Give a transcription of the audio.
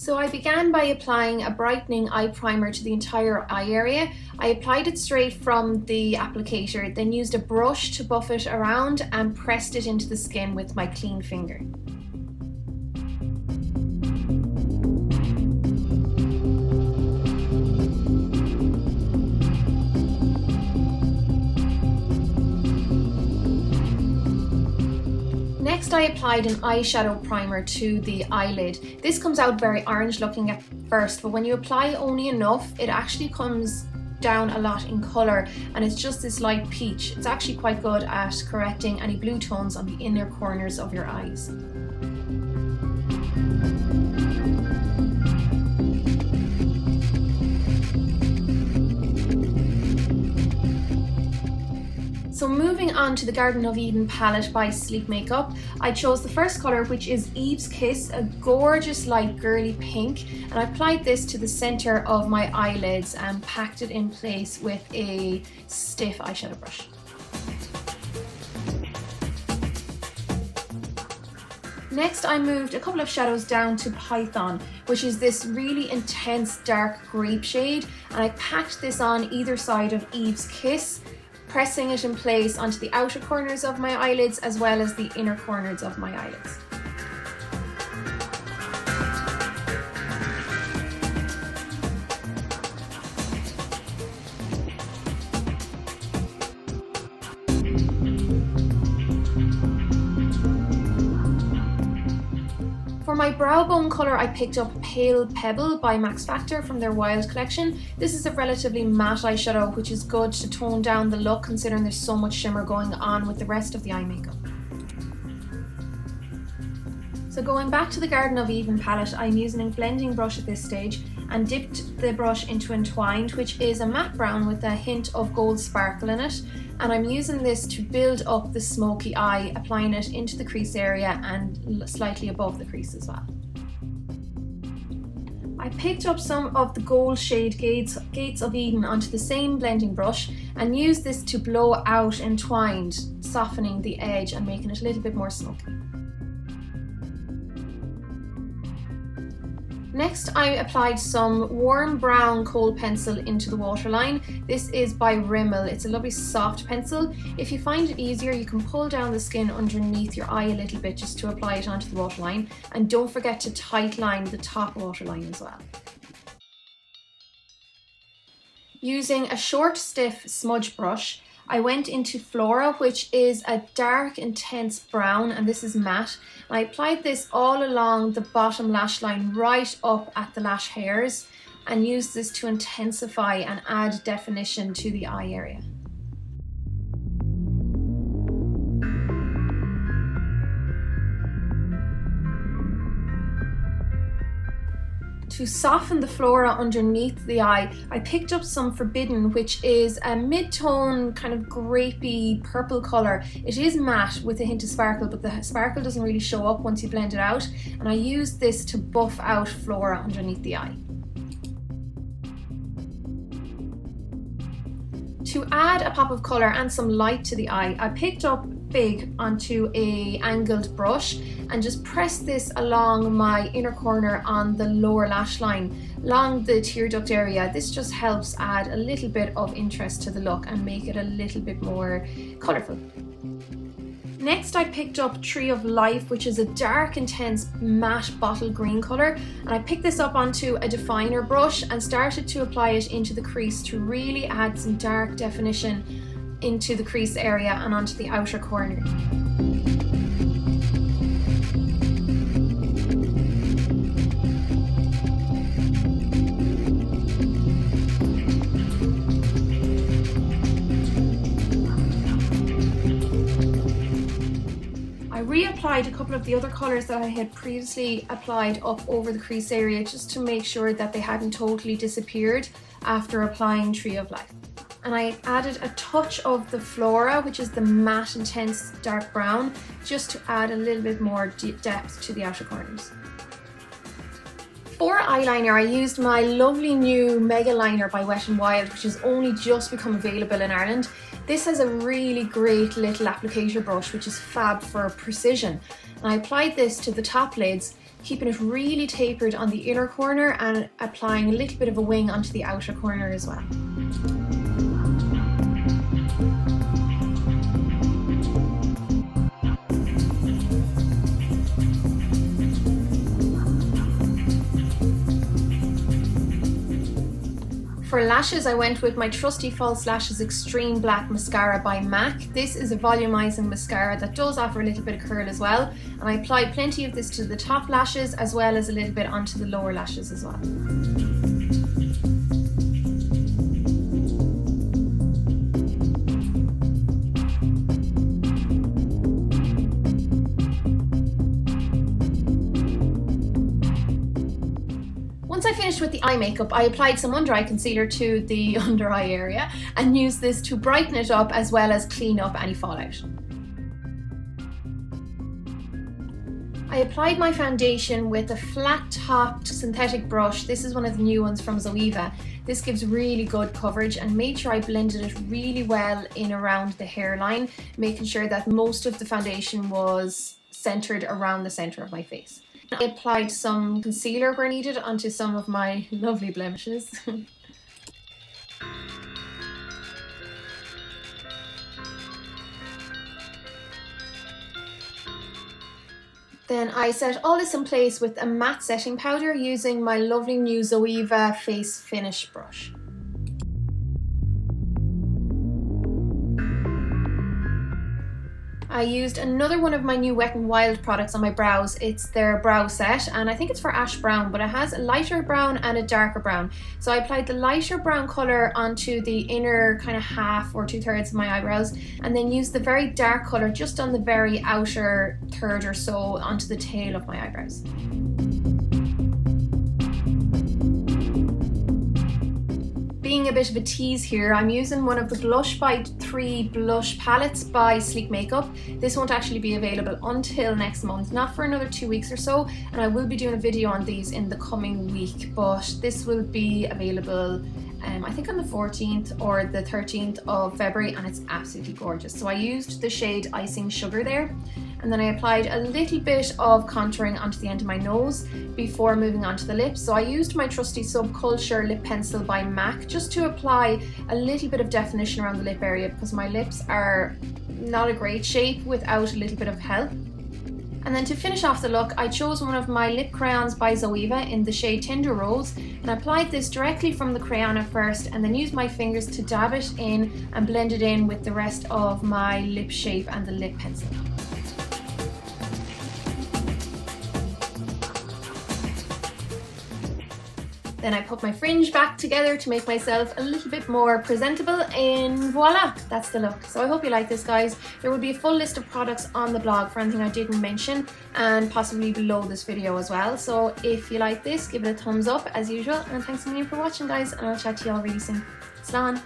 So I began by applying a brightening eye primer to the entire eye area. I applied it straight from the applicator, then used a brush to buff it around and pressed it into the skin with my clean finger. Next, I applied an eyeshadow primer to the eyelid. This comes out very orange looking at first, but when you apply only enough, it actually comes down a lot in colour and it's just this light peach. It's actually quite good at correcting any blue tones on the inner corners of your eyes. So moving on to the Garden of Eden palette by Letzmakeup, I chose the first colour, which is Eve's Kiss, a gorgeous light girly pink, and I applied this to the centre of my eyelids and packed it in place with a stiff eyeshadow brush. Next, I moved a couple of shadows down to Python, which is this really intense dark grape shade, and I packed this on either side of Eve's Kiss, pressing it in place onto the outer corners of my eyelids as well as the inner corners of my eyelids. For my brow bone colour, I picked up Pale Pebble by Max Factor from their Wild collection. This is a relatively matte eyeshadow, which is good to tone down the look considering there's so much shimmer going on with the rest of the eye makeup. So going back to the Garden of Eden palette, I'm using a blending brush at this stage and dipped the brush into Entwined, which is a matte brown with a hint of gold sparkle in it. And I'm using this to build up the smoky eye, applying it into the crease area and slightly above the crease as well. I picked up some of the gold shade Gates of Eden onto the same blending brush and used this to blow out Entwined, softening the edge and making it a little bit more smoky. Next, I applied some warm brown kohl pencil into the waterline. This is by Rimmel. It's a lovely soft pencil. If you find it easier, you can pull down the skin underneath your eye a little bit just to apply it onto the waterline. And don't forget to tight line the top waterline as well. Using a short, stiff smudge brush, I went into Flora, which is a dark, intense brown, and this is matte. And I applied this all along the bottom lash line right up at the lash hairs and used this to intensify and add definition to the eye area. To soften the Flora underneath the eye, I picked up some Forbidden, which is a mid-tone kind of grapey purple colour. It is matte with a hint of sparkle, but the sparkle doesn't really show up once you blend it out. And I used this to buff out Flora underneath the eye. To add a pop of colour and some light to the eye, I picked up Big onto a angled brush and just pressed this along my inner corner on the lower lash line, along the tear duct area. This just helps add a little bit of interest to the look and make it a little bit more colourful. Next, I picked up Tree of Life, which is a dark, intense matte bottle green colour, and I picked this up onto a definer brush and started to apply it into the crease to really add some dark definition into the crease area and onto the outer corner. Reapplied a couple of the other colours that I had previously applied up over the crease area just to make sure that they hadn't totally disappeared after applying Tree of Life. And I added a touch of the Flora, which is the matte intense dark brown, just to add a little bit more depth to the outer corners. For eyeliner, I used my lovely new Mega Liner by Wet n Wild, which has only just become available in Ireland. This has a really great little applicator brush, which is fab for precision. And I applied this to the top lids, keeping it really tapered on the inner corner and applying a little bit of a wing onto the outer corner as well. For lashes, I went with my trusty False Lashes Extreme Black Mascara by MAC. This is a volumizing mascara that does offer a little bit of curl as well, and I applied plenty of this to the top lashes as well as a little bit onto the lower lashes as well. Once I finished with the eye makeup, I applied some under eye concealer to the under eye area and used this to brighten it up as well as clean up any fallout. I applied my foundation with a flat topped synthetic brush. This is one of the new ones from Zoeva. This gives really good coverage, and made sure I blended it really well in around the hairline, making sure that most of the foundation was centered around the center of my face. I applied some concealer where needed onto some of my lovely blemishes. Then I set all this in place with a matte setting powder using my lovely new Zoeva Face Finish brush. I used another one of my new Wet n Wild products on my brows. It's their brow set, and I think it's for ash brown, but it has a lighter brown and a darker brown. So I applied the lighter brown colour onto the inner kind of half or 2/3 of my eyebrows, and then used the very dark colour just on the very outer third or so onto the tail of my eyebrows. Being a bit of a tease here, I'm using one of the Blush by 3 blush palettes by Letzmakeup. This won't actually be available until next month, not for another 2 weeks or so, and I will be doing a video on these in the coming week, but this will be available I think on the 14th or the 13th of February, and it's absolutely gorgeous. So I used the shade Icing Sugar there, and then I applied a little bit of contouring onto the end of my nose before moving on to the lips. So I used my trusty Subculture lip pencil by MAC just to apply a little bit of definition around the lip area, because my lips are not a great shape without a little bit of help. And then to finish off the look, I chose one of my lip crayons by Zoeva in the shade Tender Rose, and I applied this directly from the crayon at first, and then used my fingers to dab it in and blend it in with the rest of my lip shape and the lip pencil. Then I put my fringe back together to make myself a little bit more presentable, and voila, that's the look. So I hope you like this, guys. There will be a full list of products on the blog for anything I didn't mention, and possibly below this video as well. So if you like this, give it a thumbs up as usual, and thanks a million for watching, guys, and I'll chat to you all really soon. Slán!